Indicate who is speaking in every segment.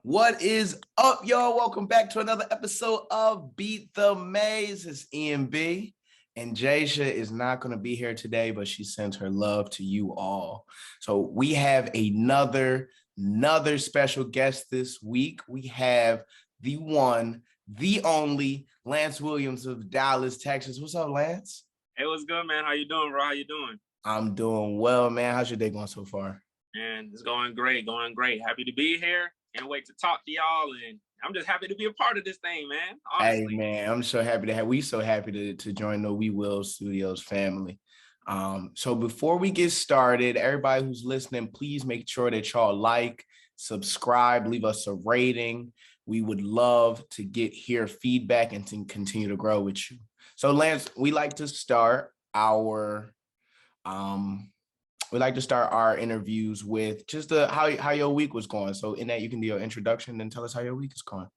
Speaker 1: What is up, y'all? Welcome back to another episode of Beat the Maze. It's EMB, and Jaisha is not going to be here today, but she sends her love to you all. So we have another special guest this week. We have the one, the only Lance Williams of Dallas, Texas. What's up, Lance?
Speaker 2: Hey, what's good, man? How you doing, bro? How you doing?
Speaker 1: I'm doing well, man. How's your day going so far?
Speaker 2: Man, it's going great, going great. Happy to be here. Can't wait to talk to y'all, and I'm just happy to be a part of this thing, man.
Speaker 1: Hey
Speaker 2: Honestly.
Speaker 1: man, I'm so happy to have so happy to join the We Will Studios family. So before we get started, everybody who's listening, please make sure that y'all like, subscribe, leave us a rating. We would love to hear feedback and to continue to grow with you. So Lance, we like to start our interviews with just how your week was going. So in that, you can do your introduction and tell us how your week is going.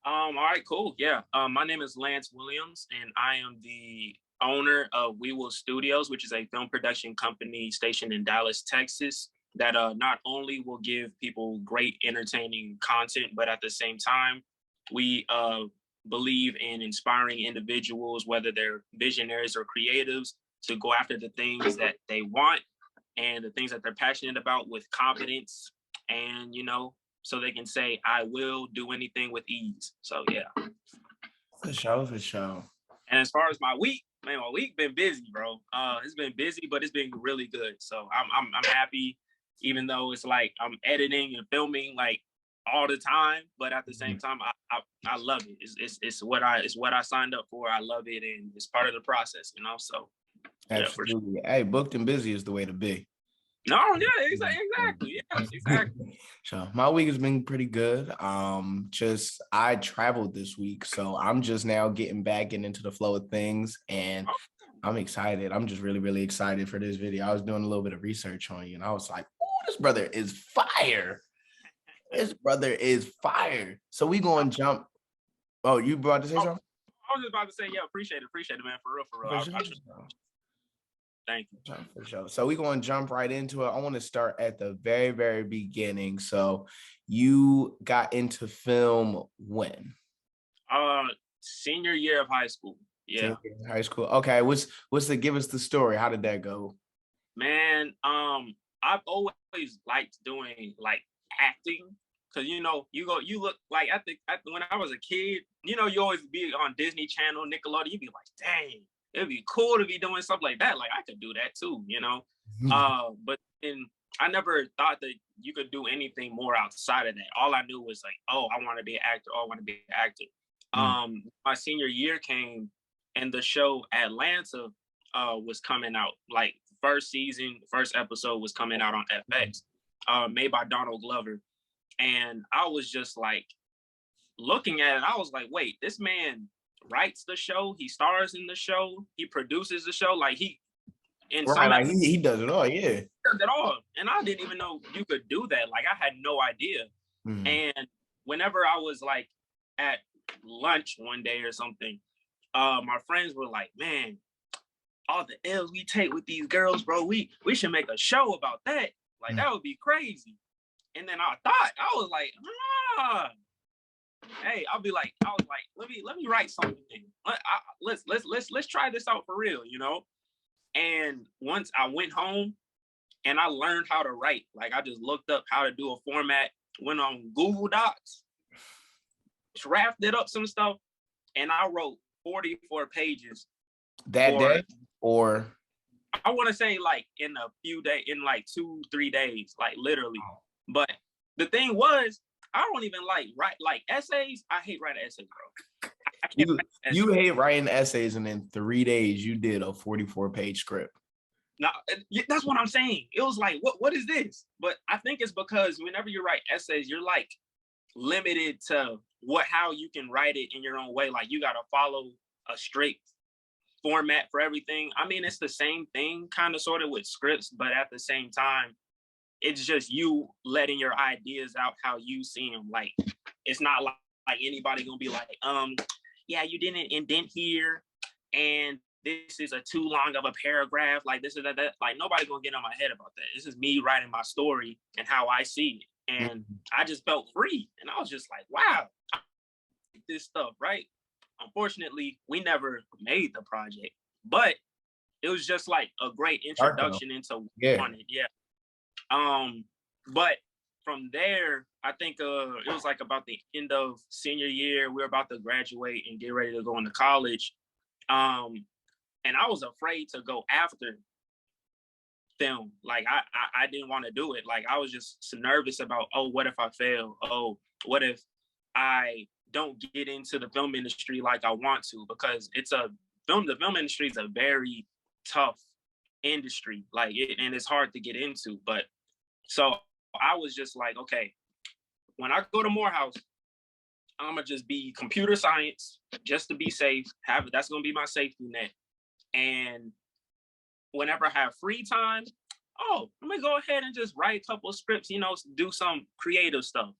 Speaker 2: All right, cool. Yeah. My name is Lance Williams, and I am the owner of We Will Studios, which is a film production company stationed in Dallas, Texas, that not only will give people great entertaining content, but at the same time, we believe in inspiring individuals, whether they're visionaries or creatives, to go after the things that they want and the things that they're passionate about with confidence, and so they can say, I will do anything with ease. So yeah.
Speaker 1: For sure.
Speaker 2: And as far as my week, man, my week been busy, bro. It's been busy, but it's been really good. So I'm happy, even though it's like I'm editing and filming like all the time, but at the same time, I love it. It's what I signed up for. I love it, and it's part of the process, So
Speaker 1: absolutely. Yeah, sure. Hey, booked and busy is the way to be.
Speaker 2: No, yeah, exactly. Yeah, exactly.
Speaker 1: So my week has been pretty good. I traveled this week, so I'm just now getting into the flow of things, and I'm excited. I'm just really, really excited for this video. I was doing a little bit of research on you, and I was like, "Oh, this brother is fire! This brother is fire!" So we going to jump. Oh, you about to say something?
Speaker 2: I was just about to say, yeah, appreciate it, man, for real. Thank you.
Speaker 1: For sure. So we're going to jump right into it. I want to start at the very, very beginning. So you got into film when?
Speaker 2: Senior year of high school. Yeah.
Speaker 1: High school. Okay. Give us the story. How did that go?
Speaker 2: Man, I've always liked doing like acting. Cause you look like when I was a kid, you always be on Disney Channel, Nickelodeon, you'd be like, dang, it'd be cool to be doing something like that. Like I could do that too, But then I never thought that you could do anything more outside of that. All I knew was like, oh, I want to be an actor. Oh, I want to be an actor. My senior year came, and the show Atlanta was coming out. Like first episode was coming out on FX, made by Donald Glover. And I was just like looking at it. I was like, wait, this man writes the show, he stars in the show, he produces the show, like he
Speaker 1: does it all. Yeah,
Speaker 2: he does it all. And I didn't even know you could do that. Like I had no idea. And whenever I was like at lunch one day or something, my friends were like, man, all the L's we take with these girls, bro, we should make a show about that. Like that would be crazy. And then I was like, hey, I was like, let me write something. Let's try this out for real, And once I went home and I learned how to write, like I just looked up how to do a format, went on Google Docs, drafted up some stuff, and I wrote 44 pages.
Speaker 1: That day? Or
Speaker 2: I want to say like in a few days, in like 2-3 days, like literally. But the thing was, I don't even write like essays. I hate writing essays, bro.
Speaker 1: You hate writing essays, and in 3 days you did a 44-page script.
Speaker 2: Now that's what I'm saying. It was like, what is this? But I think it's because whenever you write essays, you're like limited to how you can write it in your own way. Like you got to follow a strict format for everything. I mean, it's the same thing, kind of sort of with scripts, but at the same time, it's just you letting your ideas out how you see them. Like it's not like anybody gonna be like, yeah, you didn't indent here, and this is a too long of a paragraph. Like this is that. Like nobody gonna get on my head about that. This is me writing my story and how I see it. and I just felt free. And I was just like, wow, I like this stuff, right? Unfortunately, we never made the project, but it was just like a great introduction into what I wanted. Yeah. But from there, I think it was like about the end of senior year. We were about to graduate and get ready to go into college. And I was afraid to go after film. Like I didn't want to do it. Like I was just so nervous about, oh, what if I fail? Oh, what if I don't get into the film industry like I want to? Because the film industry is a very tough industry, like and it's hard to get into. But so I was just like, okay, when I go to Morehouse, I'm gonna just be computer science just to be safe. That's gonna be my safety net. And whenever I have free time, oh, let me go ahead and just write a couple of scripts, do some creative stuff.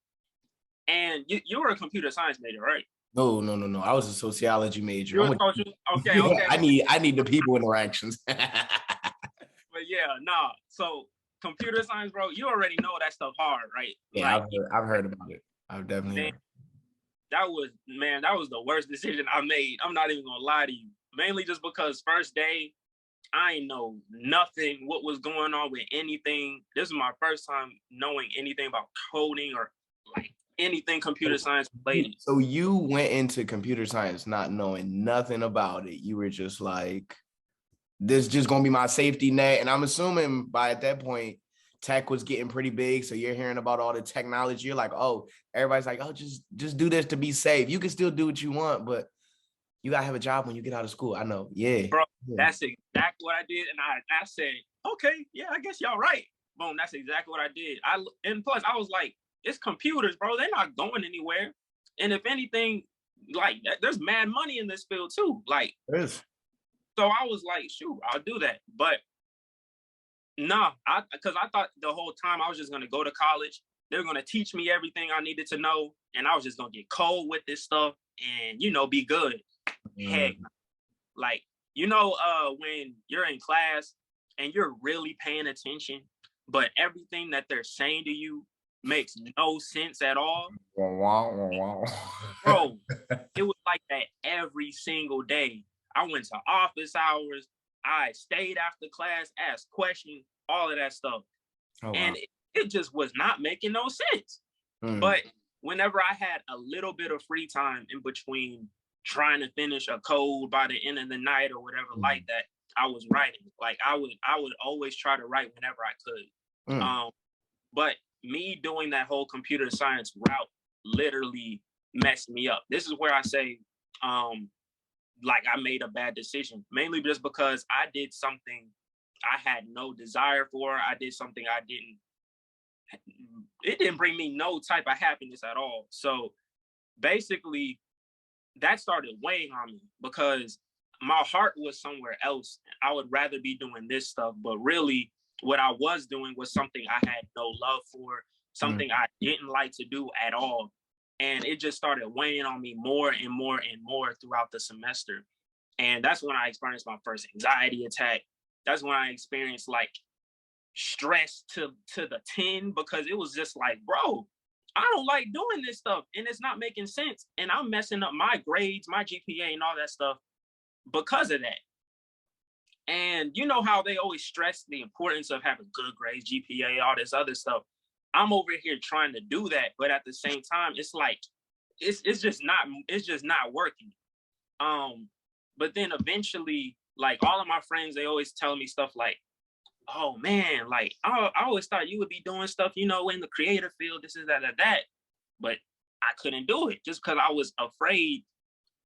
Speaker 2: And you were a computer science major, right?
Speaker 1: No. I was a sociology major.
Speaker 2: You're a social. Okay.
Speaker 1: I need the people interactions.
Speaker 2: But yeah, nah. So computer science, bro, you already know that stuff hard, right?
Speaker 1: Yeah, like, I've heard about it. I've definitely heard.
Speaker 2: That was the worst decision I made. I'm not even gonna lie to you. Mainly just because first day, I ain't know nothing what was going on with anything. This is my first time knowing anything about coding or like anything computer science related.
Speaker 1: So you went into computer science not knowing nothing about it. You were just like, this is just gonna be my safety net. And I'm assuming by at that point, tech was getting pretty big. So you're hearing about all the technology. You're like, oh, everybody's like, oh, just do this to be safe. You can still do what you want, but you gotta have a job when you get out of school. I know. Yeah.
Speaker 2: Bro, that's exactly what I did. And I said, okay, yeah, I guess y'all right. Boom, that's exactly what I did. And plus I was like, it's computers, bro. They're not going anywhere. And if anything, like there's mad money in this field too. Like, so I was like, shoot, I'll do that. But no, because I thought the whole time I was just gonna go to college. They were gonna teach me everything I needed to know, and I was just gonna get cold with this stuff and be good. Heck, like when you're in class and you're really paying attention, but everything that they're saying to you makes no sense at all. Bro, it was like that every single day. I went to office hours. I stayed after class, asked questions, all of that stuff. Oh, wow. And it just was not making no sense. But whenever I had a little bit of free time in between trying to finish a code by the end of the night or whatever like that, I was writing. Like I would always try to write whenever I could. But me doing that whole computer science route literally messed me up. This is where I say, like I made a bad decision, mainly just because I did something I had no desire for. I did something it didn't bring me no type of happiness at all. So basically that started weighing on me because my heart was somewhere else. I would rather be doing this stuff, but really what I was doing was something I had no love for, something I didn't like to do at all. And it just started weighing on me more and more and more throughout the semester. And that's when I experienced my first anxiety attack. That's when I experienced like stress to the 10, because it was just like, bro, I don't like doing this stuff and it's not making sense. And I'm messing up my grades, my GPA and all that stuff because of that. And you know how they always stress the importance of having good grades, GPA, all this other stuff. I'm over here trying to do that, but at the same time, it's like it's just not working. But then eventually, like all of my friends, they always tell me stuff like, "Oh man, like I always thought you would be doing stuff, in the creative field, this is that," but I couldn't do it just because I was afraid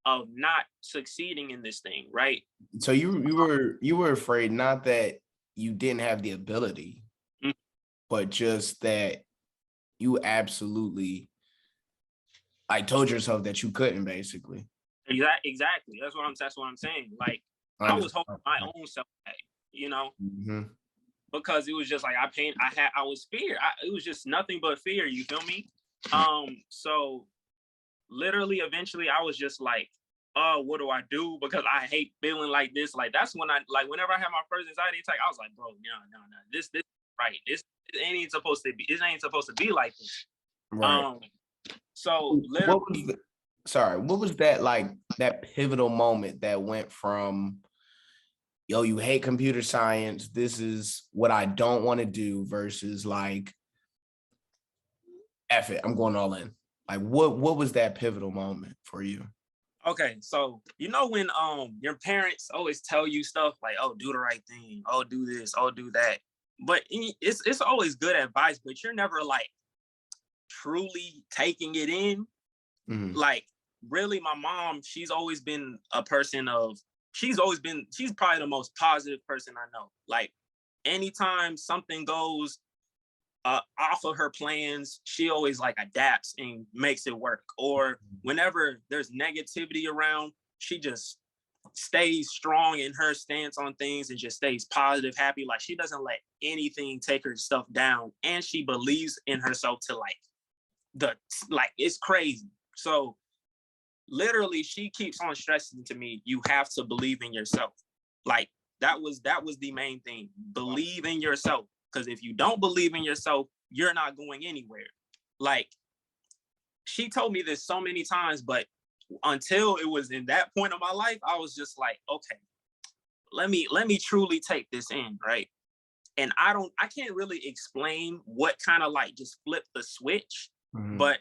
Speaker 2: of not succeeding in this thing, right?
Speaker 1: So you were afraid, not that you didn't have the ability, but just that you absolutely like told yourself that you couldn't, basically.
Speaker 2: Exactly. That's what I'm saying. Like I was holding my own self back, because it was just like I was fear. It was just nothing but fear. You feel me? So literally, eventually, I was just like, "Oh, what do I do?" Because I hate feeling like this. Like that's when whenever I had my first anxiety attack, I was like, "Bro, no, this right. It ain't supposed to be like this.
Speaker 1: Right.
Speaker 2: So
Speaker 1: What
Speaker 2: literally,
Speaker 1: was what was that like, that pivotal moment that went from, yo, you hate computer science, this is what I don't want to do, versus like, F it, I'm going all in. Like what was that pivotal moment for you?
Speaker 2: okay, so you know when your parents always tell you stuff like, oh, do the right thing, oh, do this, oh, do that. But it's always good advice, but you're never like truly taking it in.
Speaker 1: Mhm.
Speaker 2: Like, really, my mom, she's always been a person of, she's probably the most positive person I know. Like, anytime something goes off of her plans, she always like adapts and makes it work. Or whenever there's negativity around, she just stays strong in her stance on things and just stays positive, happy. Like, she doesn't let anything take her stuff down, and she believes in herself to it's crazy. So literally, she keeps on stressing to me, you have to believe in yourself. Like, that was the main thing. Believe in yourself. Because if you don't believe in yourself, you're not going anywhere. Like, she told me this so many times, but until it was in that point of my life, I was just like, okay, let me truly take this in, right? And I can't really explain what kind of like just flipped the switch, but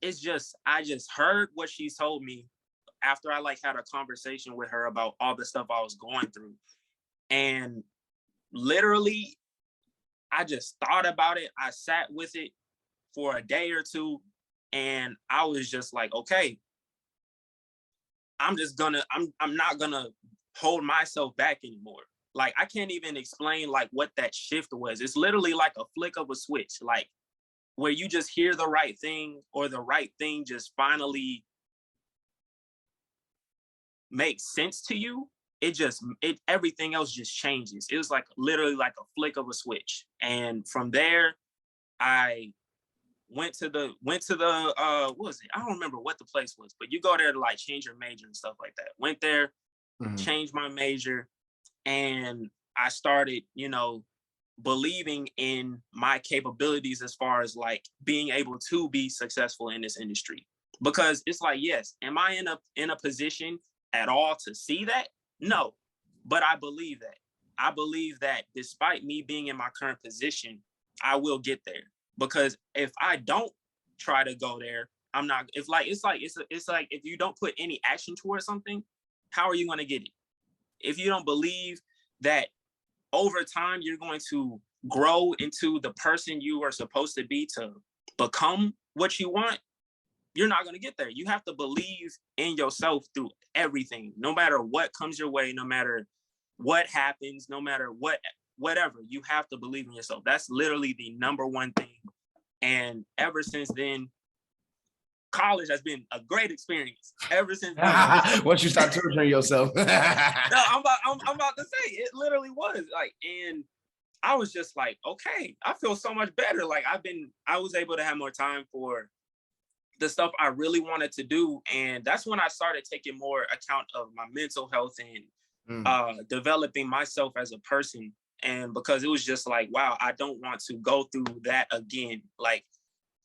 Speaker 2: it's just, I just heard what she told me after I like had a conversation with her about all the stuff I was going through. And literally, I just thought about it. I sat with it for a day or two, and I was just like, okay, I'm not gonna hold myself back anymore. Like, I can't even explain like what that shift was. It's literally like a flick of a switch, like where you just hear the right thing, or the right thing just finally makes sense to you. Everything else just changes. It was like literally like a flick of a switch. And from there, I went to the what was it? I don't remember what the place was, but you go there to like change your major and stuff like that. Went there, changed my major, and I started, believing in my capabilities as far as like being able to be successful in this industry. Because it's like, yes, am I in a position at all to see that? No. But I believe that. I believe that despite me being in my current position, I will get there. Because if I don't try to go there, I'm not. It's like if you don't put any action towards something, how are you going to get it? If you don't believe that over time you're going to grow into the person you are supposed to be to become what you want, you're not going to get there. You have to believe in yourself through everything, no matter what comes your way, no matter what happens, no matter whatever, you have to believe in yourself. That's literally the number one thing. And ever since then, college has been a great experience. Ever since then,
Speaker 1: once you start torturing yourself.
Speaker 2: no, I'm about to say it literally was like, and I was just like, okay, I feel so much better. Like, I was able to have more time for the stuff I really wanted to do. And that's when I started taking more account of my mental health and developing myself as a person. And because it was just like, wow, I don't want to go through that again. Like,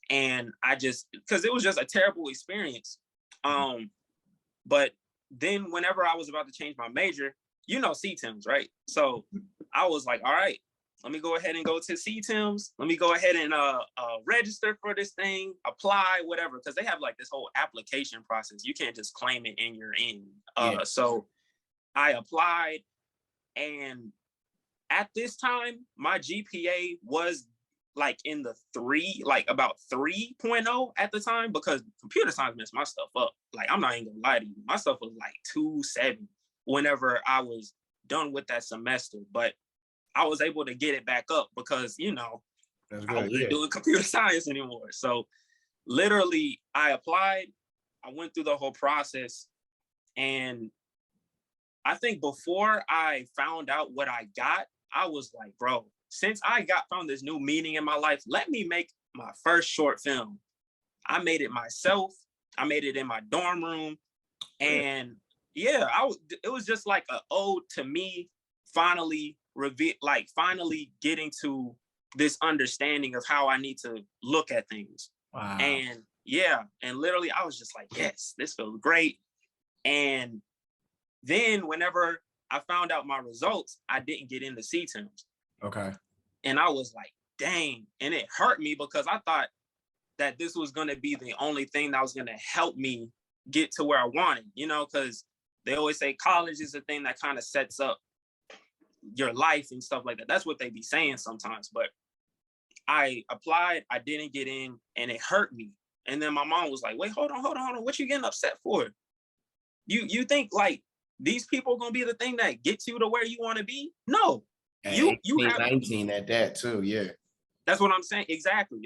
Speaker 2: and because it was just a terrible experience. But then whenever I was about to change my major, CTIMS, right? So I was like, all right, let me go ahead and go to CTIMS. Let me go ahead and register for this thing, apply, whatever, because they have like this whole application process. You can't just claim it and you're in. So I applied, and at this time, my GPA was like in the like about 3.0 at the time, because computer science messed my stuff up. Like, I'm not even gonna lie to you. My stuff was like 2.7 whenever I was done with that semester. But I was able to get it back up because,
Speaker 1: That's
Speaker 2: I
Speaker 1: good,
Speaker 2: wasn't doing computer science anymore. So literally, I applied, I went through the whole process, and I think before I found out what I got, I was like, bro, since I found this new meaning in my life, let me make my first short film. I made it myself. I made it in my dorm room. And yeah, it was just like an ode to me finally getting to this understanding of how I need to look at things.
Speaker 1: Wow.
Speaker 2: And yeah, and literally I was just like, yes, this feels great. And then whenever I found out my results, I didn't get into CTIMs.
Speaker 1: Okay.
Speaker 2: And I was like, dang. And it hurt me because I thought that this was going to be the only thing that was going to help me get to where I wanted, you know, because they always say college is the thing that kind of sets up your life and stuff like that. That's what they be saying sometimes. But I applied, I didn't get in, and it hurt me. And then my mom was like, wait, hold on. What you getting upset for? You think like these people are gonna be the thing that gets you to where you want to be? No.
Speaker 1: At
Speaker 2: You
Speaker 1: 18,
Speaker 2: have
Speaker 1: 19 at that too, yeah.
Speaker 2: That's what I'm saying. Exactly.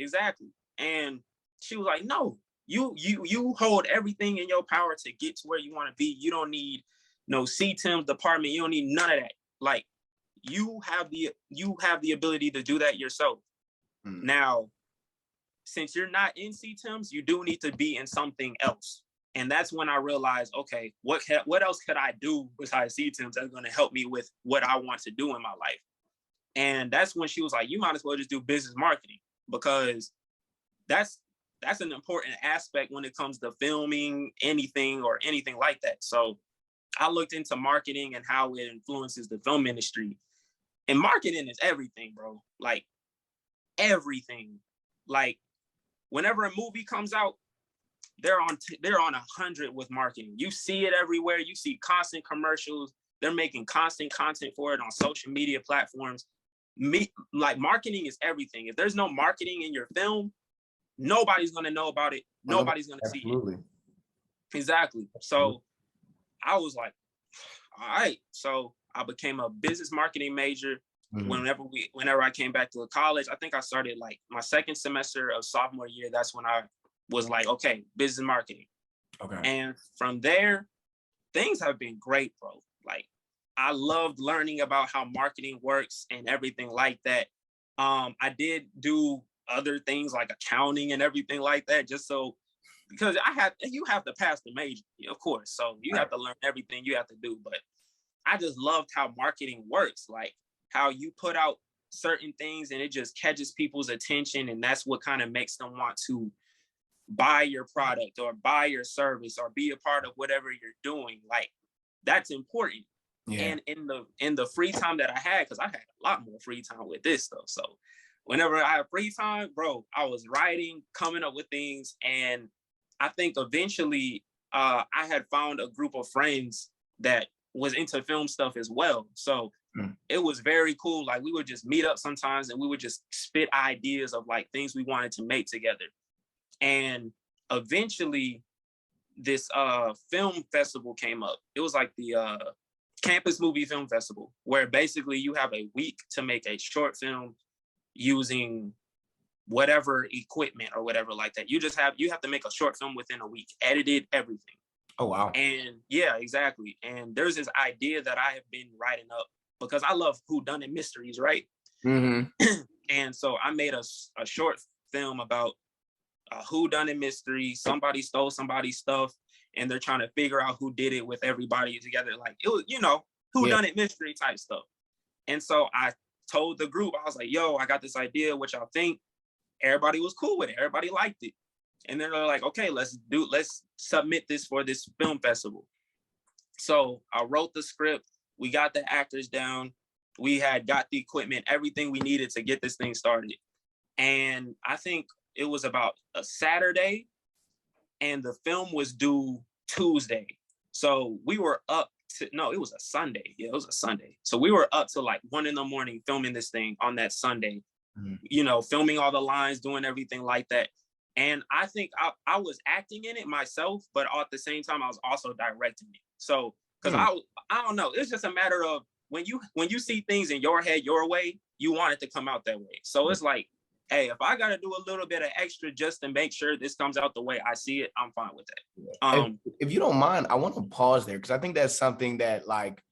Speaker 2: And she was like, no, you hold everything in your power to get to where you want to be. You don't need no CTIMS department. You don't need none of that. Like you have the ability to do that yourself. Now, since you're not in CTIMS, you do need to be in something else. And that's when I realized, okay, what else could I do besides CTIMS that's going to help me with what I want to do in my life? And that's when she was like, you might as well just do business marketing, because that's an important aspect when it comes to filming anything or anything like that. So I looked into marketing and how it influences the film industry. And marketing is everything, bro. Like everything. Like whenever a movie comes out, they're on 100 with marketing. You see it everywhere. You see constant commercials. They're making constant content for it on social media platforms. Like marketing is everything. If there's no marketing in your film, nobody's going to know about it. Nobody's going to see it. Exactly. So I was like, all right. So I became a business marketing major. Whenever I came back to college, I think I started like my second semester of sophomore year. That's when I was like, okay, business marketing. Okay. And from there, things have been great, bro. Like I loved learning about how marketing works and everything like that. I did do other things like accounting and everything like that, just so, because you have to pass the major, of course. So you have to learn everything you have to do. But I just loved how marketing works, like how you put out certain things and it just catches people's attention. And that's what kind of makes them want to buy your product or buy your service or be a part of whatever you're doing. Like that's important. Yeah. And in the free time that I had, because I had a lot more free time with this stuff. So whenever I had free time, bro, I was writing, coming up with things. And I think eventually I had found a group of friends that was into film stuff as well. So it was very cool. Like we would just meet up sometimes and we would just spit ideas of like things we wanted to make together. And eventually this film festival came up. It was like the campus movie film festival, where basically you have a week to make a short film using whatever equipment or whatever like that. You have to make a short film within a week, edited, everything. Oh, wow. And yeah, exactly. And there's this idea that I have been writing up because I love whodunit mysteries, right? And so I made a short film about a whodunit mystery. Somebody stole somebody's stuff and they're trying to figure out who did it with everybody together. Like it was, whodunit mystery type stuff. And so I told the group, I was like, yo, I got this idea, what y'all think? Everybody was cool with it. Everybody liked it. And then they're like, okay, let's submit this for this film festival. So I wrote the script. We got the actors down. We had got the equipment, everything we needed to get this thing started. And I think it was about a Saturday and the film was due Tuesday. So we were up to, no, it was a Sunday. Yeah, it was a Sunday. So we were up to like 1 a.m. filming this thing on that Sunday, filming all the lines, doing everything like that. And I think I was acting in it myself, but at the same time, I was also directing it. So, because I don't know, it's just a matter of when you see things in your head, your way, you want it to come out that way. So it's like, hey, if I got to do a little bit of extra just to make sure this comes out the way I see it, I'm fine with that.
Speaker 1: If you don't mind, I want to pause there because I think that's something that like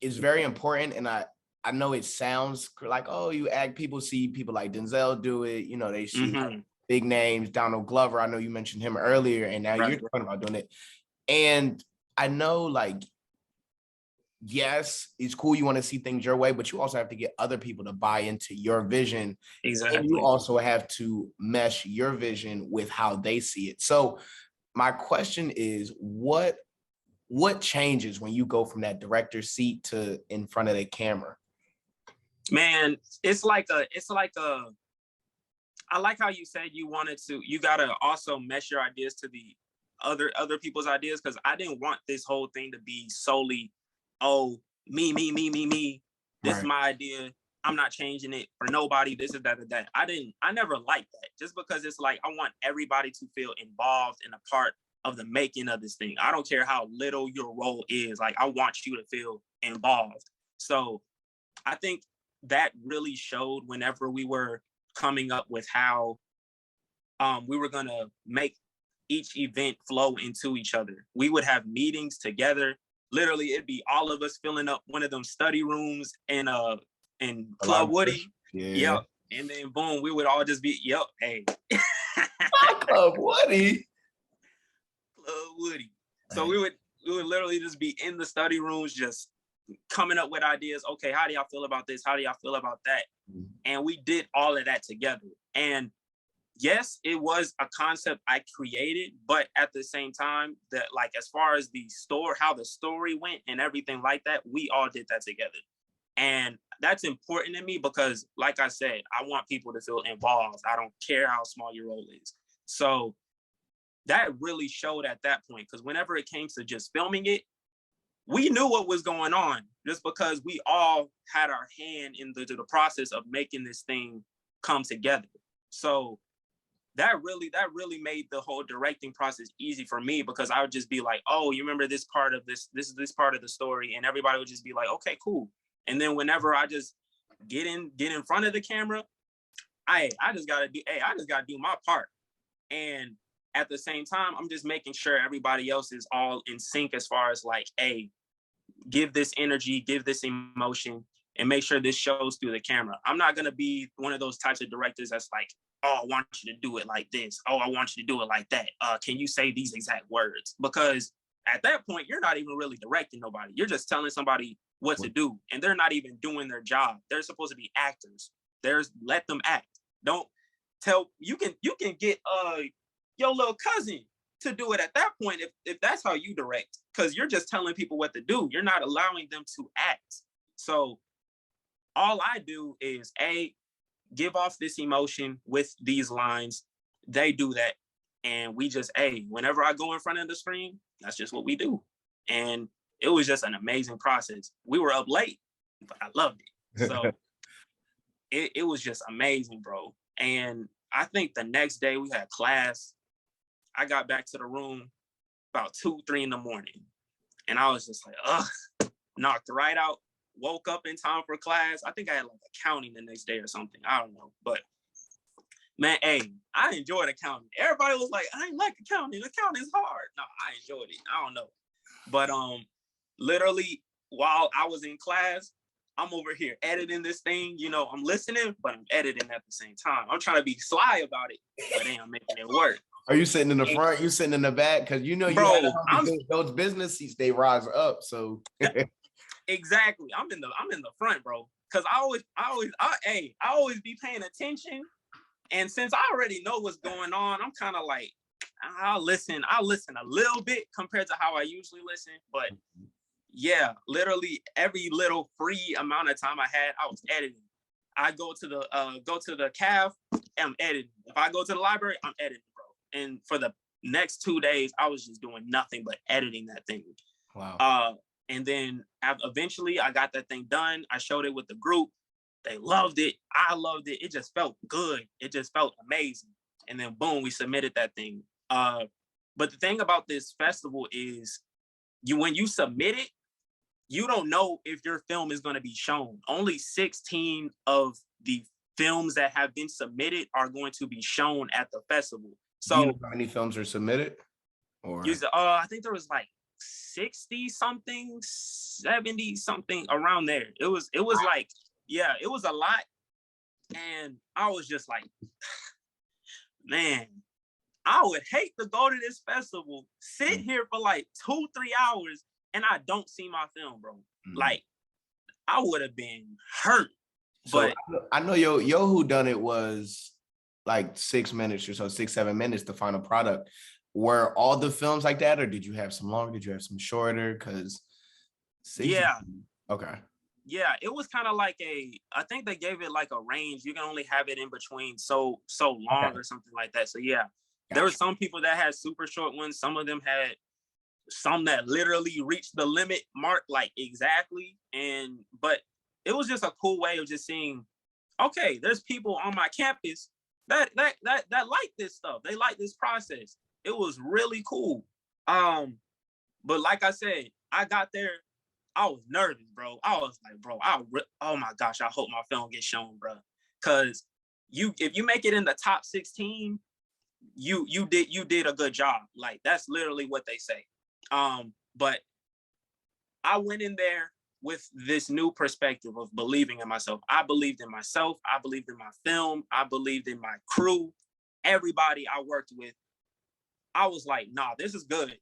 Speaker 1: is very important. And I know it sounds like, oh, you act, people see people like Denzel do it. They see big names, Donald Glover. I know you mentioned him earlier, and now you're talking about doing it. And I know like yes, it's cool. You want to see things your way, but you also have to get other people to buy into your vision. And you
Speaker 2: Exactly.
Speaker 1: also have to mesh your vision with how they see it. So my question is, what changes when you go from that director seat to in front of the camera?
Speaker 2: Man, it's like a I like how you said you gotta also mesh your ideas to the other people's ideas, because I didn't want this whole thing to be solely, oh, me. This is
Speaker 1: Right.
Speaker 2: my idea. I'm not changing it for nobody. This is that. I never liked that, just because it's like I want everybody to feel involved in a part of the making of this thing. I don't care how little your role is. Like, I want you to feel involved. So I think that really showed whenever we were coming up with how we were gonna make each event flow into each other. We would have meetings together. Literally, it'd be all of us filling up one of them study rooms in Club Woody.
Speaker 1: Yeah.
Speaker 2: Yep. And then boom, we would all just be, yep, hey.
Speaker 1: Club Woody.
Speaker 2: Club Woody. So we would literally just be in the study rooms, just coming up with ideas. Okay, how do y'all feel about this? How do y'all feel about that? And we did all of that together. And yes, it was a concept I created, but at the same time, that, like, as far as the story, how the story went and everything like that, we all did that together. And that's important to me because, like I said, I want people to feel involved. I don't care how small your role is. So that really showed at that point, because whenever it came to just filming it, we knew what was going on, just because we all had our hand in the process of making this thing come together. So that really made the whole directing process easy for me, because I would just be like, oh, you remember this part of this is this part of the story, and everybody would just be like, okay, cool. And then whenever I just get in front of the camera, I just gotta do my part. And at the same time, I'm just making sure everybody else is all in sync, as far as like, hey, give this energy, give this emotion, and make sure this shows through the camera. I'm not gonna be one of those types of directors that's like, oh, I want you to do it like this. Oh, I want you to do it like that. Can you say these exact words? Because at that point, you're not even really directing nobody. You're just telling somebody what to do, and they're not even doing their job. They're supposed to be actors. Let them act. Don't tell. You can get your little cousin to do it at that point, if that's how you direct, because you're just telling people what to do. You're not allowing them to act. So all I do is give off this emotion with these lines. They do that, and we just whenever I go in front of the screen, that's just what we do. And it was just an amazing process. We were up late, but I loved it. So it was just amazing, bro. And I think the next day we had class. I got back to the room about 2-3 in the morning, and I was just like, ugh, knocked right out. Woke up in time for class. I think I had like accounting the next day or something. I don't know, but man, I enjoyed accounting. Everybody was like, I ain't like accounting. Accounting is hard. No, I enjoyed it. I don't know, but literally while I was in class, I'm over here editing this thing. I'm listening, but I'm editing at the same time. I'm trying to be sly about it, but I'm making it work.
Speaker 1: Are you sitting in the front? You sitting in the back? Because you
Speaker 2: Bro,
Speaker 1: those business seats, they rise up. So
Speaker 2: exactly, I'm in the front, bro. Because I always be paying attention, and since I already know what's going on, I'm kind of like, I'll listen a little bit compared to how I usually listen. But yeah, literally every little free amount of time I had, I was editing. I go to the caf, I'm editing. If I go to the library, I'm editing, bro. And for the next 2 days, I was just doing nothing but editing that thing.
Speaker 1: Wow.
Speaker 2: And then eventually I got that thing done. I showed it with the group. They loved it. I loved it. It just felt good. It just felt amazing. And then boom, we submitted that thing. But the thing about this festival is when you submit it, you don't know if your film is going to be shown. Only 16 of the films that have been submitted are going to be shown at the festival. So
Speaker 1: do you know how many films are submitted? Or
Speaker 2: I think there was like 60 something, 70 something around there. It was like, yeah, it was a lot. And I was just like, man, I would hate to go to this festival, sit here for like 2-3 hours, and I don't see my film, bro. like I would have been hurt.
Speaker 1: So
Speaker 2: But
Speaker 1: I know your who done it was like 6 minutes or so, 6-7 minutes, the final product. Were all the films like that, or did you have some longer? Did you have some shorter? Because
Speaker 2: yeah,
Speaker 1: okay.
Speaker 2: yeah, it was kind of like I think they gave it like a range. You can only have it in between so long or something like that. So yeah, there were some people that had super short ones. Some of them had some that literally reached the limit mark, like exactly. But it was just a cool way of just seeing, okay, there's people on my campus that like this stuff. They like this process. It was really cool. But like I said, I got there, I was nervous, bro. I was like, bro, oh my gosh, I hope my film gets shown, bro. Cause if you make it in the top 16, you did a good job. Like that's literally what they say. But I went in there with this new perspective of believing in myself. I believed in myself. I believed in my film. I believed in my crew. Everybody I worked with, I was like, nah, this is good.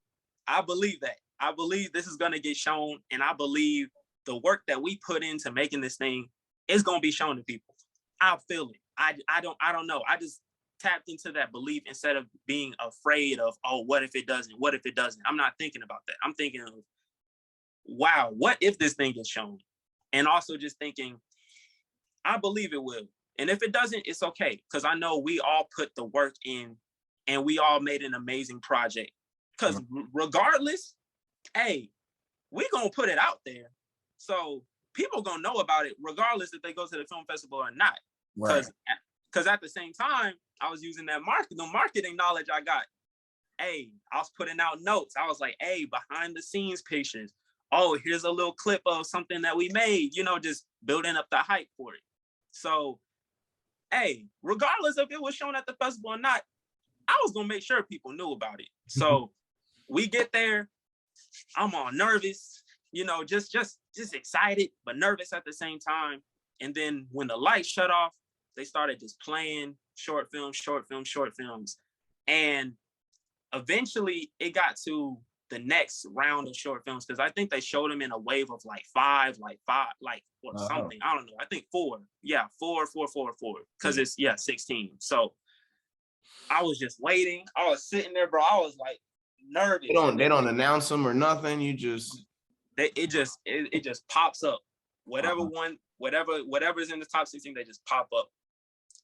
Speaker 2: I believe that. I believe this is gonna get shown, and I believe the work that we put into making this thing is gonna be shown to people. I feel it. I don't know. I just tapped into that belief instead of being afraid of, oh, what if it doesn't? What if it doesn't? I'm not thinking about that. I'm thinking of, wow, what if this thing gets shown? And also just thinking, I believe it will. And if it doesn't, it's okay. Because I know we all put the work in and we all made an amazing project. Because regardless, hey, we gonna put it out there. So people gonna know about it regardless if they go to the film festival or not. Because at the same time, I was using the marketing knowledge I got. Hey, I was putting out notes. I was like, hey, behind the scenes pictures. Oh, here's a little clip of something that we made, just building up the hype for it. So, hey, regardless if it was shown at the festival or not, I was gonna make sure people knew about it. So we get there, I'm all nervous, just excited, but nervous at the same time. And then when the lights shut off, they started just playing short films. And eventually it got to the next round of short films, because I think they showed them in a wave of like five, or something. I don't know. I think 4. Yeah, 4, because it's 16. So I was just waiting. I was sitting there, bro. I was like nervous.
Speaker 1: They don't announce them or nothing. You just
Speaker 2: it just pops up. Whatever's in the top 16, they just pop up.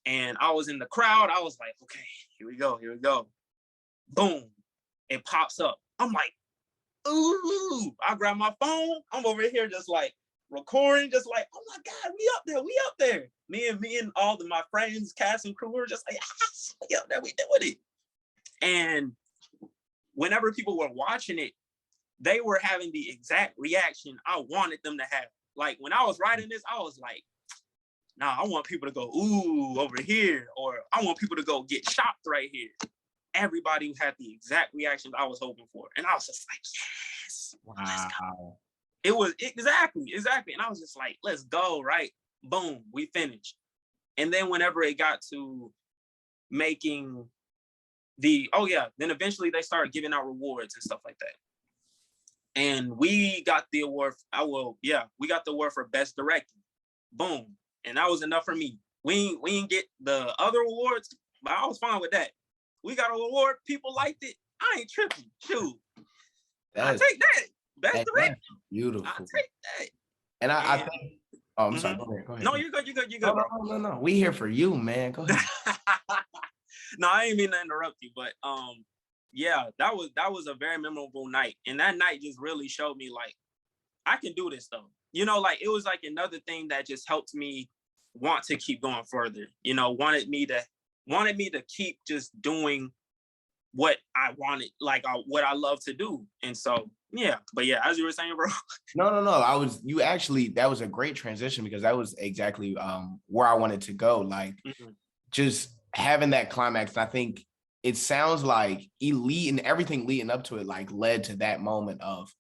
Speaker 2: And I was in the crowd. I was like, okay, here we go. Boom. It pops up. I'm like, ooh. I grab my phone. I'm over here just like recording, just like, oh my God, we up there. Me and all of my friends, cast and crew were just like, we up there, we doing it. And whenever people were watching it, they were having the exact reaction I wanted them to have. Like when I was writing this, I was like, nah, I want people to go, ooh, over here, or I want people to go get shocked right here. Everybody had the exact reaction I was hoping for. And I was just like, yes, let's go. It was exactly. And I was just like, let's go, right? Boom, we finished. And then whenever it got to making then eventually they started giving out rewards and stuff like that. And we got the award. We got the award for best directing. Boom. And that was enough for me. We didn't get the other awards, but I was fine with that. We got an award. People liked it. I ain't tripping. Shoot. I take that. Best directing.
Speaker 1: Beautiful.
Speaker 2: I take that.
Speaker 1: And I think, I'm sorry. Go ahead.
Speaker 2: No, you're good.
Speaker 1: No. We here for you, man. Go ahead.
Speaker 2: No, I ain't mean to interrupt you, but that was a very memorable night. And that night just really showed me like, I can do this though. Like it was like another thing that just helped me want to keep going further. Wanted me to keep just doing what I wanted, like what I love to do. And so, but as you were saying, bro.
Speaker 1: No. That was a great transition, because that was exactly where I wanted to go. Like just having that climax. I think it sounds like Elite and everything leading up to it, like led to that moment of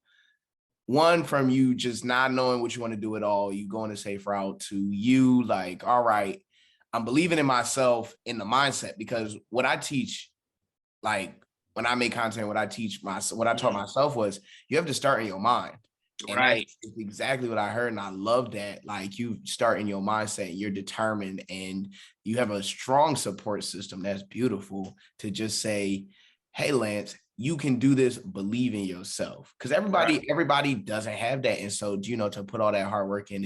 Speaker 1: one, from you just not knowing what you want to do at all, you going a safe route, to you like, all right, I'm believing in myself, in the mindset. Because what I teach, like when I make content, what I taught myself was, you have to start in your mind. And that's
Speaker 2: Right.
Speaker 1: exactly what I heard. And I love that. Like, you start in your mindset, you're determined, and you have a strong support system. That's beautiful to just say, hey, Lance, you can do this, believe in yourself. Because
Speaker 2: Right.
Speaker 1: everybody doesn't have that. And so, to put all that hard work in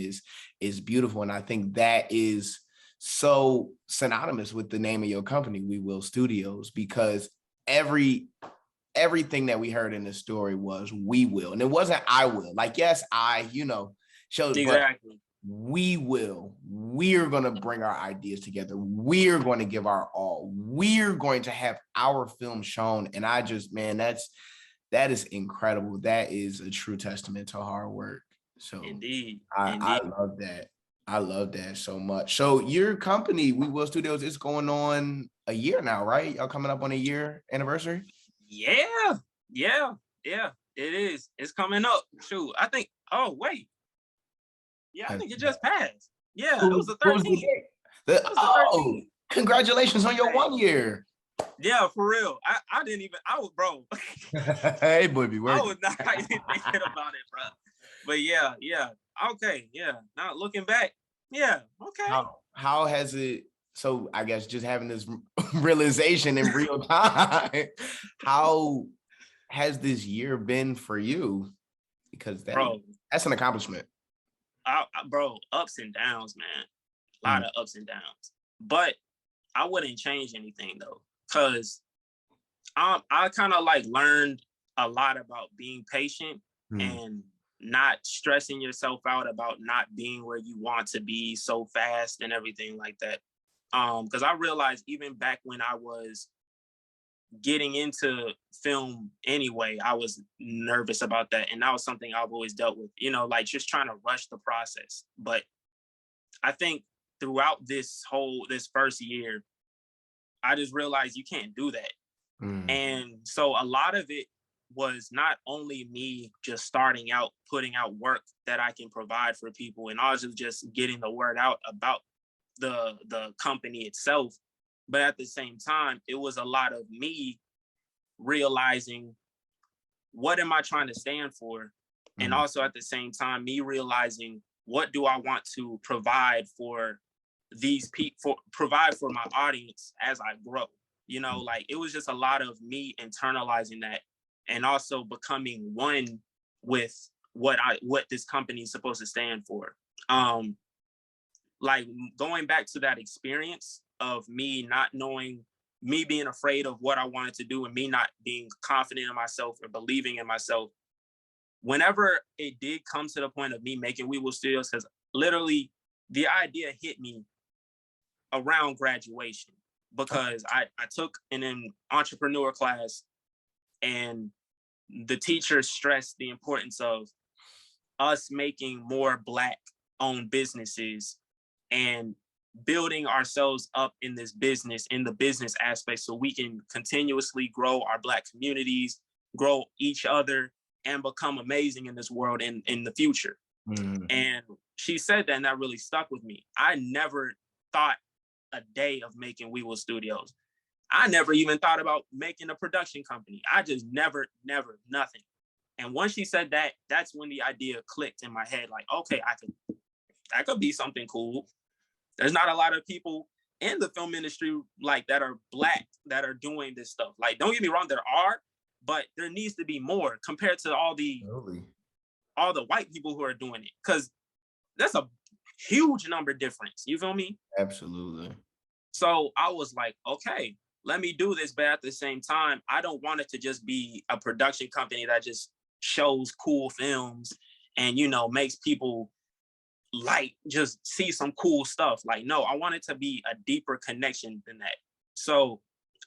Speaker 1: is beautiful. And I think that is so synonymous with the name of your company, We Will Studios, because everything that we heard in the story was we will. And it wasn't I will. Like, yes, showed, but
Speaker 2: Exactly.
Speaker 1: we will. We're going to bring our ideas together. We're going to give our all. We're going to have our film shown. And I just, man, that is incredible. That is a true testament to hard work. So
Speaker 2: Indeed.
Speaker 1: I
Speaker 2: Indeed.
Speaker 1: love that. I love that so much. So your company, We Will Studios, is going on a year now, right? Y'all coming up on a year anniversary?
Speaker 2: Yeah. Yeah. Yeah. It is. It's coming up. Shoot. I think, oh, wait. Yeah, I think it just passed. Yeah, it was the
Speaker 1: What was the
Speaker 2: 13th.
Speaker 1: date?
Speaker 2: It was the 13th.
Speaker 1: Congratulations on your
Speaker 2: Okay.
Speaker 1: 1 year.
Speaker 2: Yeah, for real. I didn't even, I was, bro.
Speaker 1: Hey, boy, be
Speaker 2: I
Speaker 1: working.
Speaker 2: was not even thinking about it, bro. But yeah. Okay. Yeah. Now looking back, yeah. Okay.
Speaker 1: How has it? So I guess just having this realization in real time, how has this year been for you? Because
Speaker 2: Bro,
Speaker 1: that's an accomplishment.
Speaker 2: bro, ups and downs, man. A lot
Speaker 1: Mm,
Speaker 2: of ups and downs. But I wouldn't change anything though, because I kind of like learned a lot about being patient
Speaker 1: mm,
Speaker 2: and not stressing yourself out about not being where you want to be so fast and everything like that. Because I realized even back when I was getting into film anyway, I was nervous about that, and that was something I've always dealt with. Like just trying to rush the process. But I think throughout this first year, I just realized you can't do that.
Speaker 1: mm,
Speaker 2: And so a lot of it was not only me just starting out, putting out work that I can provide for people, and also just getting the word out about the company itself, but at the same time, it was a lot of me realizing what am I trying to stand for, and
Speaker 1: mm,
Speaker 2: also at the same time, me realizing what do I want to provide for these people, provide for my audience as I grow. Like it was just a lot of me internalizing that, and also becoming one with what this company is supposed to stand for. Like going back to that experience of me not knowing, me being afraid of what I wanted to do, and me not being confident in myself or believing in myself. Whenever it did come to the point of me making We Will Studios, because literally the idea hit me around graduation, because I took an entrepreneur class, and the teacher stressed the importance of us making more Black owned businesses and building ourselves up in this business, in the business aspect, so we can continuously grow our Black communities, grow each other, and become amazing in this world in the future.
Speaker 1: mm.
Speaker 2: And she said that, and that really stuck with me. I never thought a day of making We Will Studios. I never even thought about making a production company. I just never, nothing. And once she said that, that's when the idea clicked in my head. Like, okay, that could be something cool. There's not a lot of people in the film industry like that are Black that are doing this stuff. Like, don't get me wrong, there are, but there needs to be more compared to all the white people who are doing it, because that's a huge number difference. You feel me?
Speaker 1: Absolutely.
Speaker 2: So I was like, okay, let me do this. But at the same time, I don't want it to just be a production company that just shows cool films and, makes people like just see some cool stuff. Like, no, I want it to be a deeper connection than that. So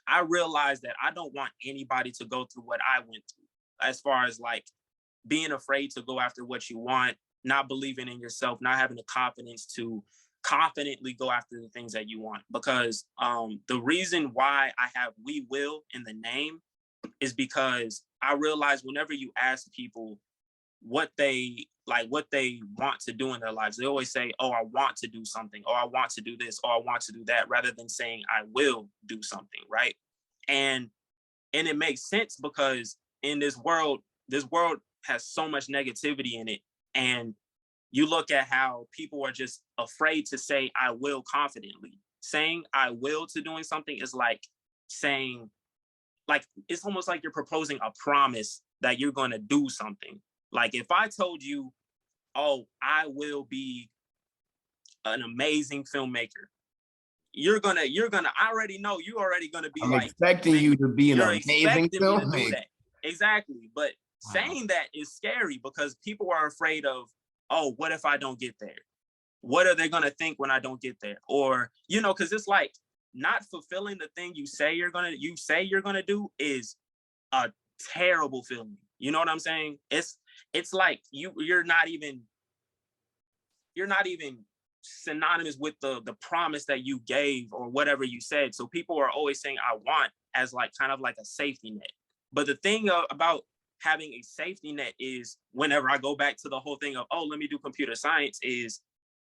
Speaker 2: I realized that I don't want anybody to go through what I went through, as far as like being afraid to go after what you want, not believing in yourself, not having the confidence to confidently go after the things that you want. Because the reason why I have We Will in the name is because I realize whenever you ask people what they want to do in their lives, they always say, oh, I want to do something, or I want to do this, or I want to do that, rather than saying I will do something, right? And it makes sense, because in this world has so much negativity in it. And you look at how people are just afraid to say I will confidently. Saying I will to doing something is like saying, like, it's almost like you're proposing a promise that you're going to do something. Like if I told you, oh, I will be an amazing filmmaker, I already know you already gonna be
Speaker 1: I'm
Speaker 2: like,
Speaker 1: expecting
Speaker 2: man,
Speaker 1: you to be an
Speaker 2: you're
Speaker 1: amazing
Speaker 2: expecting me to do
Speaker 1: filmmaker.
Speaker 2: that. Exactly. But
Speaker 1: Wow.
Speaker 2: saying that is scary because people are afraid of, oh, what if I don't get there? What are they gonna think when I don't get there? Or, because it's like not fulfilling the thing you say you're gonna do is a terrible feeling. You know what I'm saying? It's like you're not even synonymous with the promise that you gave or whatever you said. So people are always saying I want as like kind of like a safety net. But the thing about having a safety net is, whenever I go back to the whole thing of, oh, let me do computer science, is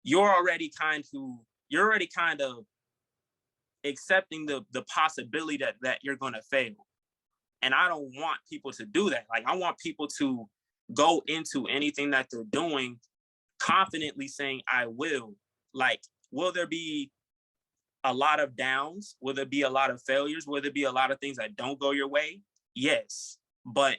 Speaker 2: you're already kind of accepting the possibility that you're going to fail. And I don't want people to do that. Like I want people to go into anything that they're doing confidently saying I will. Like, will there be a lot of downs? Will there be a lot of failures? Will there be a lot of things that don't go your way? Yes, but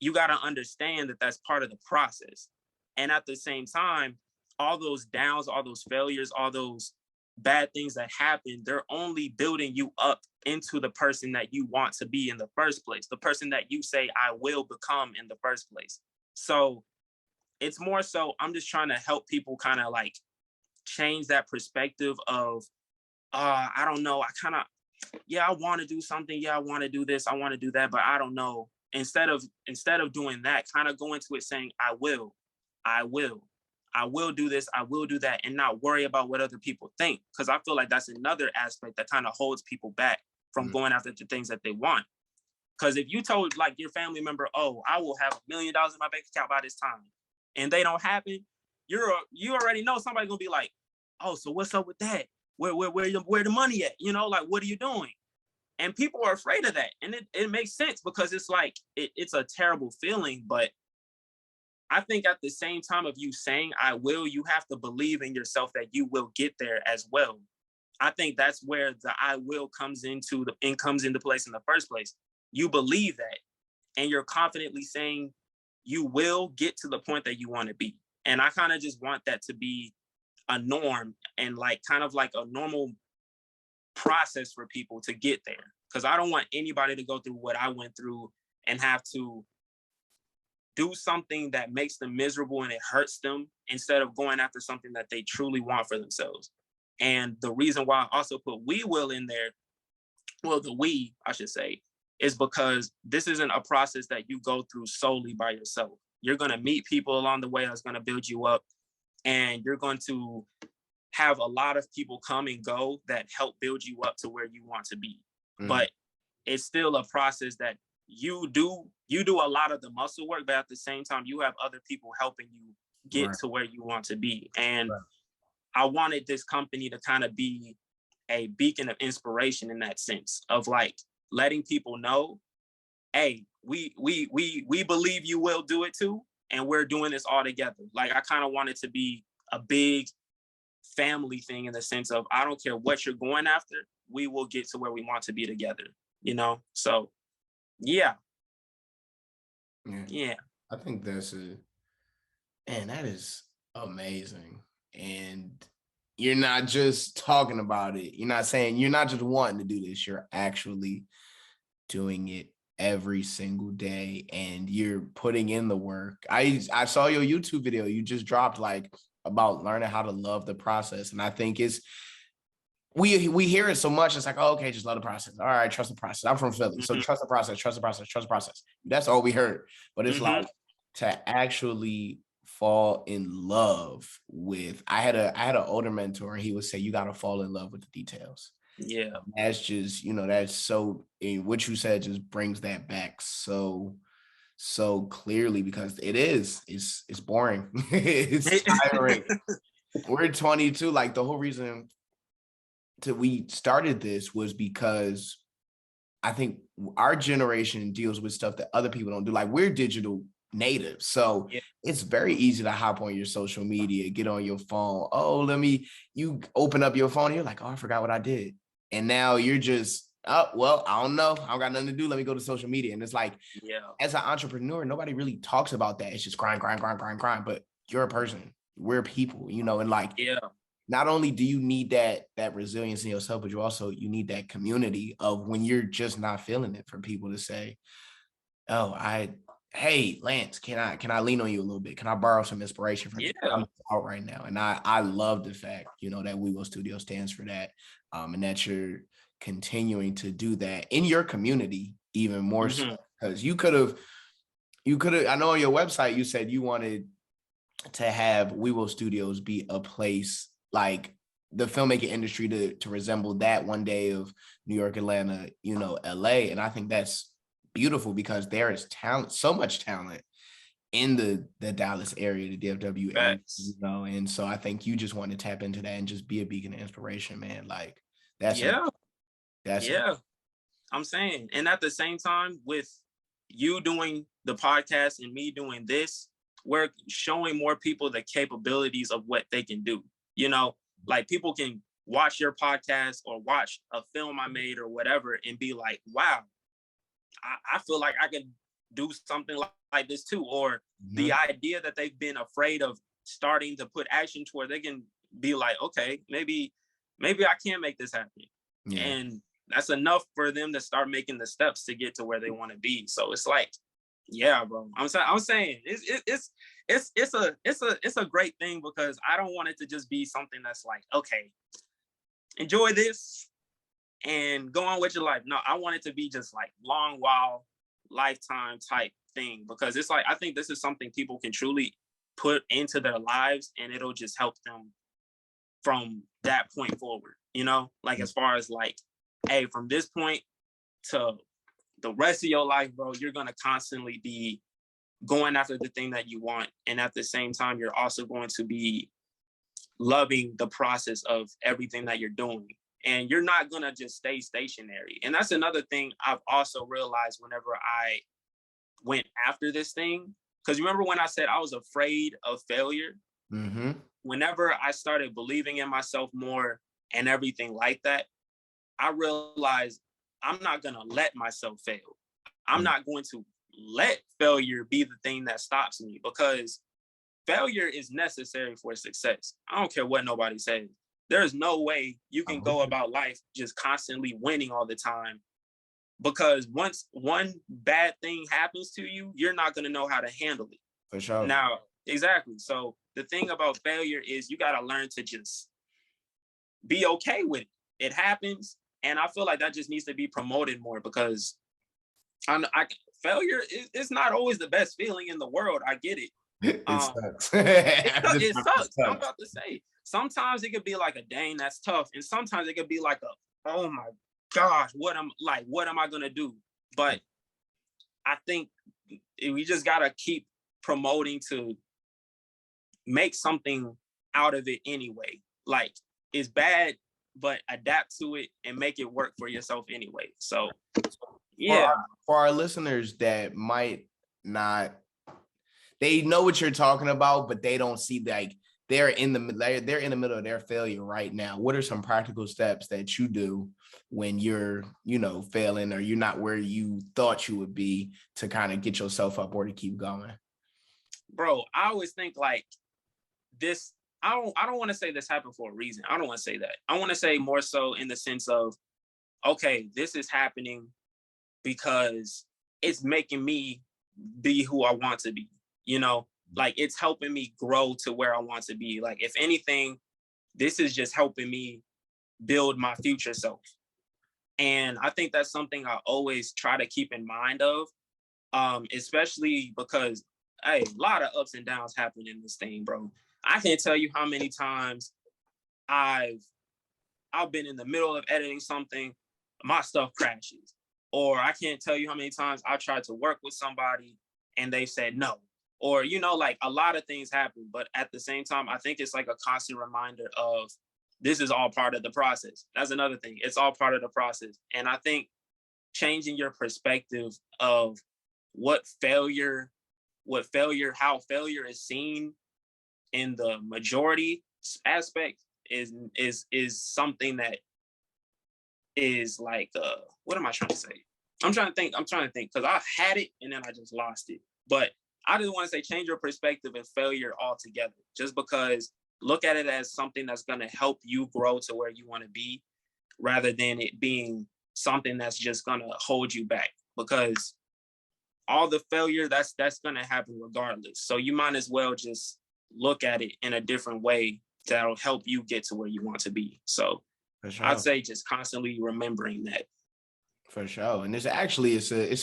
Speaker 2: you got to understand that that's part of the process. And at the same time, all those downs, all those failures, all those bad things that happen, they're only building you up into the person that you want to be in the first place, the person that you say I will become in the first place. So it's more so I'm just trying to help people kind of like change that perspective of, I don't know, I want to do something, I want to do this, I want to do that, but I don't know. Instead of doing that, kind of go into it saying I will do this, I will do that, and not worry about what other people think, because I feel like that's another aspect that kind of holds people back from going after the things that they want. Because if you told like your family member, oh, I will have $1 million in my bank account by this time, and they don't happen, you already know somebody's gonna be like, oh, so what's up with that? Where the money at? Like, what are you doing? And people are afraid of that. And it makes sense, because it's like, it's a terrible feeling. But I think at the same time of you saying I will, you have to believe in yourself that you will get there as well. I think that's where the I will comes into place in the first place. You believe that, and you're confidently saying you will get to the point that you want to be. And I kind of just want that to be a norm, and like kind of like a normal process for people to get there. Because I don't want anybody to go through what I went through and have to do something that makes them miserable and it hurts them, instead of going after something that they truly want for themselves. And the reason why I also put we will in there, well, the we, I should say, is because this isn't a process that you go through solely by yourself. You're going to meet people along the way that's going to build you up, and you're going to have a lot of people come and go that help build you up to where you want to be. But it's still a process that you do a lot of the muscle work, but at the same time, you have other people helping you get to where you want to be. And I wanted this company to kind of be a beacon of inspiration in that sense of like letting people know, hey, we believe you will do it too, and we're doing this all together. Like I kind of want it to be a big family thing in the sense of, I don't care what you're going after, we will get to where we want to be together, So yeah.
Speaker 1: I think that is amazing. And you're not just talking about it. You're not just wanting to do this. You're actually doing it every single day, and you're putting in the work. I saw your YouTube video you just dropped, like about learning how to love the process. And I think we hear it so much. It's like, oh, okay, just love the process. All right, trust the process. I'm from Philly, so trust the process, trust the process, trust the process. That's all we heard. But it's like to actually fall in love with. I had an older mentor, and he would say, you got to fall in love with the details.
Speaker 2: Yeah,
Speaker 1: that's just, that's so, what you said just brings that back so clearly, because it's boring. It's tiring. We're 22. Like the whole reason we started this was because I think our generation deals with stuff that other people don't do. Like we're digital native. So
Speaker 2: Yeah.
Speaker 1: it's very easy to hop on your social media, get on your phone. Oh, you open up your phone. And you're like, oh, I forgot what I did. And now you're just, oh, well, I don't know. I don't got nothing to do. Let me go to social media. And it's like,
Speaker 2: Yeah.
Speaker 1: as an entrepreneur, nobody really talks about that. It's just grind, grind, grind, grind, grind. But you're a person. We're people, and like,
Speaker 2: Yeah.
Speaker 1: not only do you need that resilience in yourself, but you need that community of when you're just not feeling it, for people to say, oh, hey, Lance, can I lean on you a little bit? Can I borrow some inspiration from you?
Speaker 2: Yeah.
Speaker 1: I'm out right now. And I love the fact, that We Will Studio stands for that. And that you're continuing to do that in your community even more so. Because you could have, I know on your website, you said you wanted to have We Will Studios be a place like the filmmaking industry to resemble that one day of New York, Atlanta, LA. And I think that's beautiful because there is talent, so much talent in the Dallas area, the DFW area, and so I think you just want to tap into that and just be a beacon of inspiration, man. Like that's
Speaker 2: I'm saying. And at the same time, with you doing the podcast and me doing this, we're showing more people the capabilities of what they can do. Like people can watch your podcast or watch a film I made or whatever and be like, wow, I feel like I can do something like this too. Or the idea that they've been afraid of starting to put action toward, they can be like, okay, maybe I can make this happen.
Speaker 1: Yeah.
Speaker 2: And that's enough for them to start making the steps to get to where they want to be. So it's like, yeah, bro. I'm saying it's a great thing because I don't want it to just be something that's like, okay, enjoy this and go on with your life. No, I want it to be just like long while, lifetime type thing, because it's like, I think this is something people can truly put into their lives and it'll just help them from that point forward, like as far as like, hey, from this point to the rest of your life, bro, you're going to constantly be going after the thing that you want. And at the same time, you're also going to be loving the process of everything that you're doing. And you're not going to just stay stationary. And that's another thing I've also realized whenever I went after this thing. Because remember when I said I was afraid of failure?
Speaker 1: Mm-hmm.
Speaker 2: Whenever I started believing in myself more and everything like that, I realized I'm not going to let myself fail. I'm not going to let failure be the thing that stops me, because failure is necessary for success. I don't care what nobody says. There's no way you can go about life just constantly winning all the time, because once one bad thing happens to you, you're not going to know how to handle it.
Speaker 1: For sure.
Speaker 2: Now, exactly. So the thing about failure is you got to learn to just be okay with it. It happens. And I feel like that just needs to be promoted more, because failure is not always the best feeling in the world. I get it.
Speaker 1: It sucks.
Speaker 2: It sucks. I'm about to say, sometimes it could be like a dang, that's tough. And sometimes it could be like oh my gosh, what am I gonna do? But I think we just gotta keep promoting to make something out of it anyway. Like, it's bad, but adapt to it and make it work for yourself anyway. So yeah.
Speaker 1: For our listeners that might not, they know what you're talking about, but they don't see, like, they're in the middle of their failure right now. What are some practical steps that you do when you're, failing, or you're not where you thought you would be, to kind of get yourself up or to keep going?
Speaker 2: Bro, I always think like this. I don't want to say this happened for a reason. I don't want to say that. I want to say more so in the sense of, okay, this is happening because it's making me be who I want to be, like it's helping me grow to where I want to be. Like, if anything, this is just helping me build my future self. And I think that's something I always try to keep in mind of, especially because, hey, a lot of ups and downs happen in this thing, bro. I can't tell you how many times I've been in the middle of editing something, my stuff crashes. Or I can't tell you how many times I tried to work with somebody and they said no. Or, like a lot of things happen. But at the same time, I think it's like a constant reminder of this is all part of the process. That's another thing. It's all part of the process. And I think changing your perspective of what failure how failure is seen in the majority aspect is something that is like what am I trying to say? I'm trying to think because I had it and then I just lost it. But I just want to say change your perspective of failure altogether. Just because look at it as something that's going to help you grow to where you want to be, rather than it being something that's just going to hold you back. Because all the failure that's going to happen regardless. So you might as well just look at it in a different way that'll help you get to where you want to be. So for sure. I'd say just constantly remembering that.
Speaker 1: For sure. And it's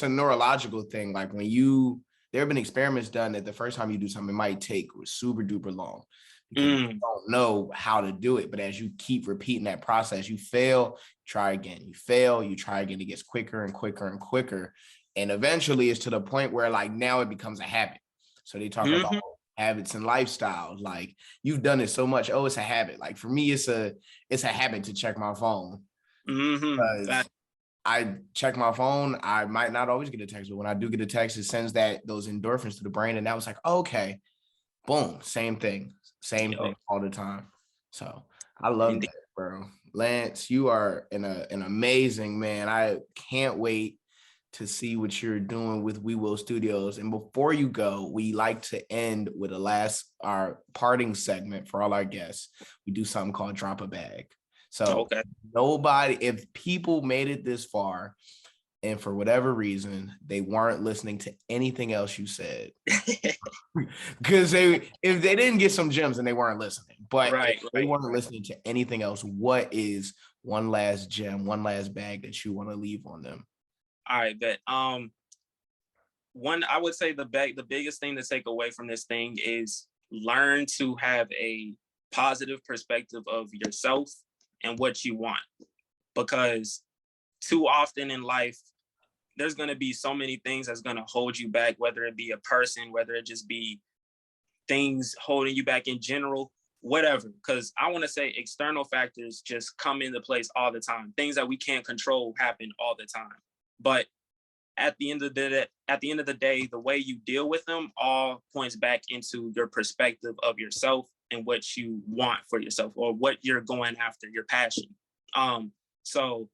Speaker 1: a neurological thing. Like there have been experiments done that the first time you do something, it might take super duper long because you don't know how to do it. But as you keep repeating that process, you fail, try again, you fail, you try again, it gets quicker and quicker and quicker. And eventually it's to the point where like now it becomes a habit. So they talk about habits and lifestyles. Like you've done it so much. Oh, it's a habit. Like for me, it's a habit to check my phone. I check my phone. I might not always get a text, but when I do get a text, it sends those endorphins to the brain. And that was like, okay, boom, same thing all the time. So I love that, bro. Lance, you are an amazing man. I can't wait to see what you're doing with We Will Studios. And before you go, we like to end with our parting segment for all our guests. We do something called Drop a Bag. So if people made it this far and for whatever reason, they weren't listening to anything else you said, because if they didn't get some gems and they weren't listening, but they weren't listening to anything else, what is one last gem, one last bag that you want to leave on them?
Speaker 2: All right, bet. I would say the biggest thing to take away from this thing is learn to have a positive perspective of yourself and what you want. Because too often in life, there's going to be so many things that's going to hold you back, whether it be a person, whether it just be things holding you back in general, whatever. Because I want to say external factors just come into place all the time. Things that we can't control happen all the time. But at the end of the day, the way you deal with them all points back into your perspective of yourself and what you want for yourself or what you're going after, your passion. So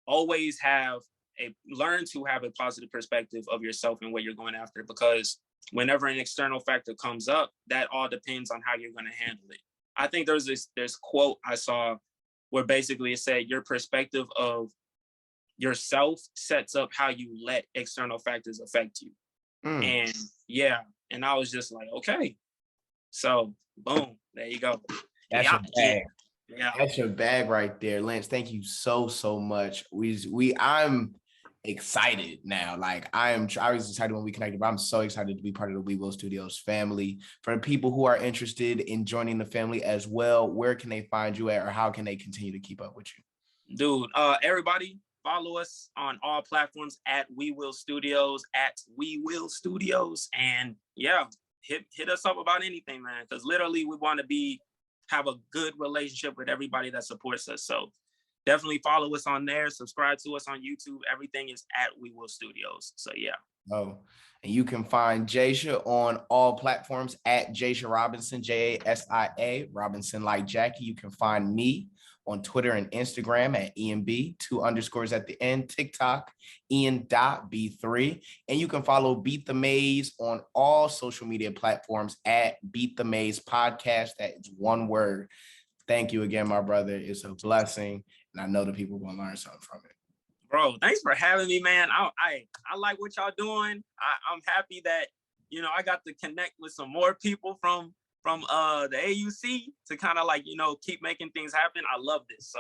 Speaker 2: always learn to have a positive perspective of yourself and what you're going after, because whenever an external factor comes up, that all depends on how you're going to handle it. I think there's this quote I saw where basically it said your perspective of yourself sets up how you let external factors affect you. And I was just like, okay, so boom, there you go.
Speaker 1: That's your bag. That's your bag right there, Lance. Thank you so much. I'm excited now. Like I was excited when we connected, but I'm so excited to be part of the We Will Studios family. For the people who are interested in joining the family as well, where can they find you at, or how can they continue to keep up with you?
Speaker 2: Dude, everybody follow us on all platforms at We Will Studios, and hit us up about anything, man, because literally we want to have a good relationship with everybody that supports us. So definitely follow us on there, subscribe to us on YouTube. Everything is at We Will Studios. So yeah.
Speaker 1: Oh, and you can find Jasia on all platforms at Jasia Robinson, Jasia Robinson like Jackie. You can find me on Twitter and Instagram at ENB, 2 underscores at the end, TikTok, Ian.B3. And you can follow Beat the Maze on all social media platforms at Beat the Maze Podcast. That is one word. Thank you again, my brother. It's a blessing. And I know the people are going to learn something from it.
Speaker 2: Bro, thanks for having me, man. I like what y'all doing. I'm happy that, I got to connect with some more people from the AUC to kind of keep making things happen. I love this. So,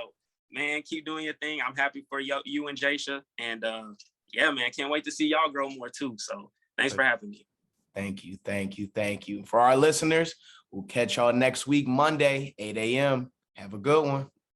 Speaker 2: man, keep doing your thing. I'm happy for you and Jasia. And man, can't wait to see y'all grow more too. So thanks for having me.
Speaker 1: Thank you. For our listeners, we'll catch y'all next week, Monday, 8 a.m. Have a good one.